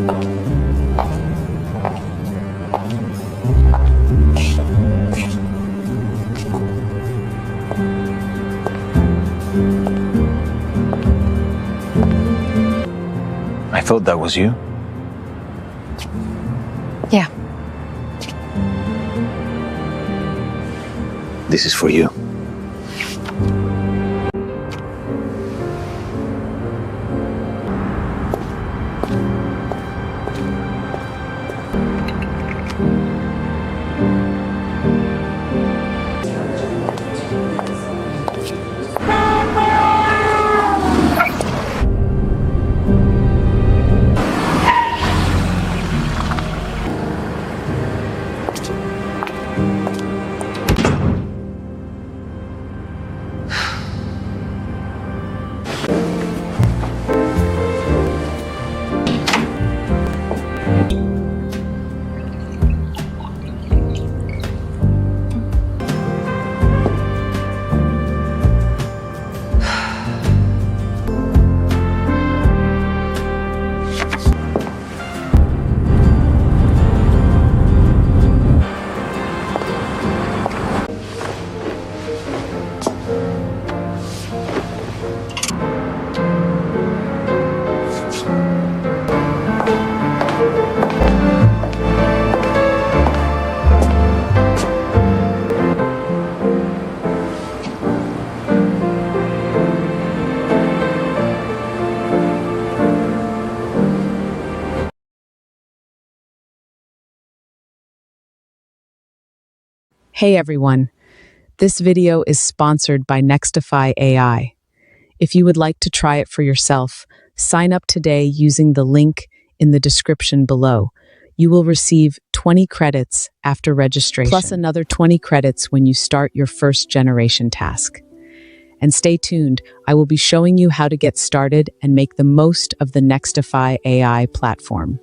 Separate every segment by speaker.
Speaker 1: I thought that was you.
Speaker 2: Yeah.
Speaker 1: This is for you.
Speaker 3: Hey everyone, this video is sponsored by Nextify AI. If you would like to try it for yourself, sign up today using the link in the description below. You will receive 20 credits after registration, plus another 20 credits when you start your first generation task. And stay tuned, I will be showing you how to get started and make the most of the Nextify AI platform.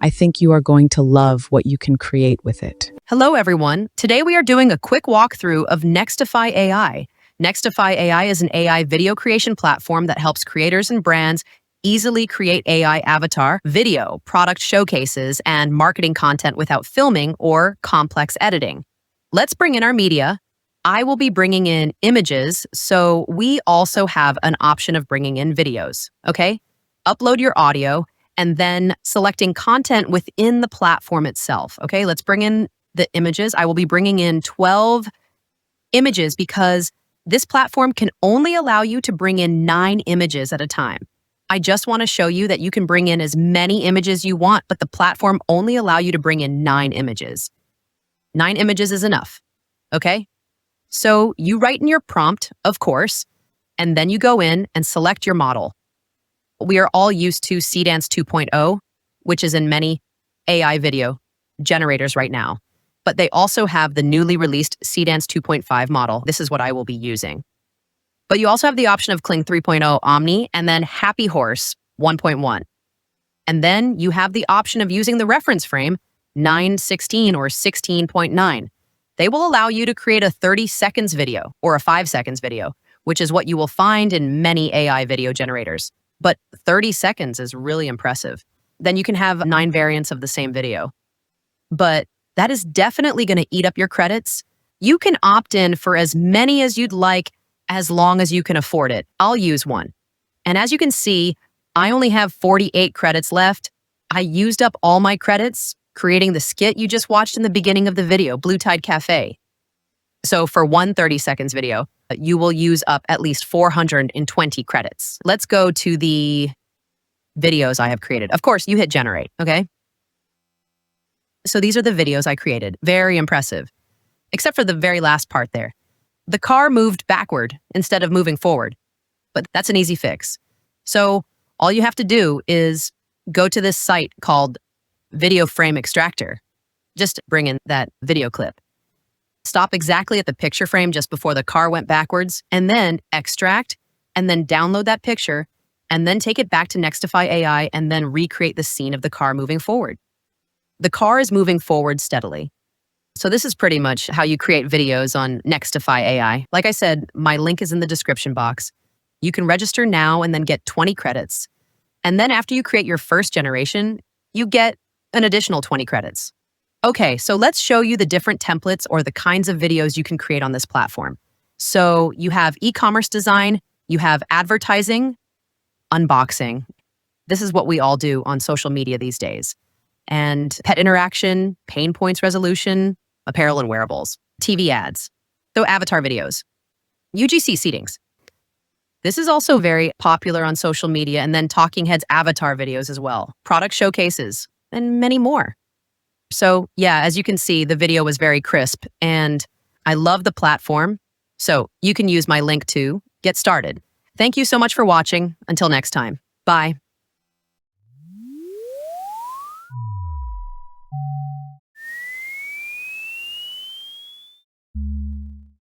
Speaker 3: I think you are going to love what you can create with it.
Speaker 4: Hello, everyone. Today we are doing a quick walkthrough of Nextify AI. Nextify AI is an AI video creation platform that helps creators and brands easily create AI avatar, video, product showcases, and marketing content without filming or complex editing. Let's bring in our media. I will be bringing in images, so we also have an option of bringing in videos, okay? Upload your audio, and then selecting content within the platform itself. Okay, let's bring in the images. I will be bringing in 12 images because this platform can only allow you to bring in 9 images at a time. I just want to show you that you can bring in as many images you want, but the platform only allow you to bring in 9 images. 9 images is enough, okay? So you write in your prompt, of course, and then you go in and select your model. We are all used to Seedance 2.0, which is in many AI video generators right now. But they also have the newly released Seedance 2.5 model. This is what I will be using. But you also have the option of Kling 3.0 Omni and then Happy Horse 1.1. And then you have the option of using the reference frame 916 or 16.9. They will allow you to create a 30 seconds video or a 5 seconds video, which is what you will find in many AI video generators. But 30 seconds is really impressive. Then you can have 9 variants of the same video. But that is definitely going to eat up your credits. You can opt in for as many as you'd like as long as you can afford it. I'll use one. And as you can see, I only have 48 credits left. I used up all my credits creating the skit you just watched in the beginning of the video, Blue Tide Cafe. So for one 30 seconds video, you will use up at least 420 credits. Let's go to the videos I have created. Of course, you hit generate, okay? So these are the videos I created. Very impressive. Except for the very last part there. The car moved backward instead of moving forward. But that's an easy fix. So all you have to do is go to this site called Video Frame Extractor. Just bring in that video clip. Stop exactly at the picture frame just before the car went backwards, and then extract, and then download that picture, and then take it back to Nextify AI, and then recreate the scene of the car moving forward. The car is moving forward steadily. So this is pretty much how you create videos on Nextify AI. Like I said, my link is in the description box. You can register now and then get 20 credits. And then after you create your first generation, you get an additional 20 credits. Okay, so let's show you the different templates or the kinds of videos you can create on this platform. So you have e-commerce design, you have advertising, unboxing. This is what we all do on social media these days. And pet interaction, pain points resolution, apparel and wearables, TV ads. So avatar videos, UGC seatings. This is also very popular on social media, and then talking heads avatar videos as well, product showcases, and many more. So yeah, as you can see, the video was very crisp and I love the platform. So you can use my link to get started. Thank you so much for watching. Until next time. Bye.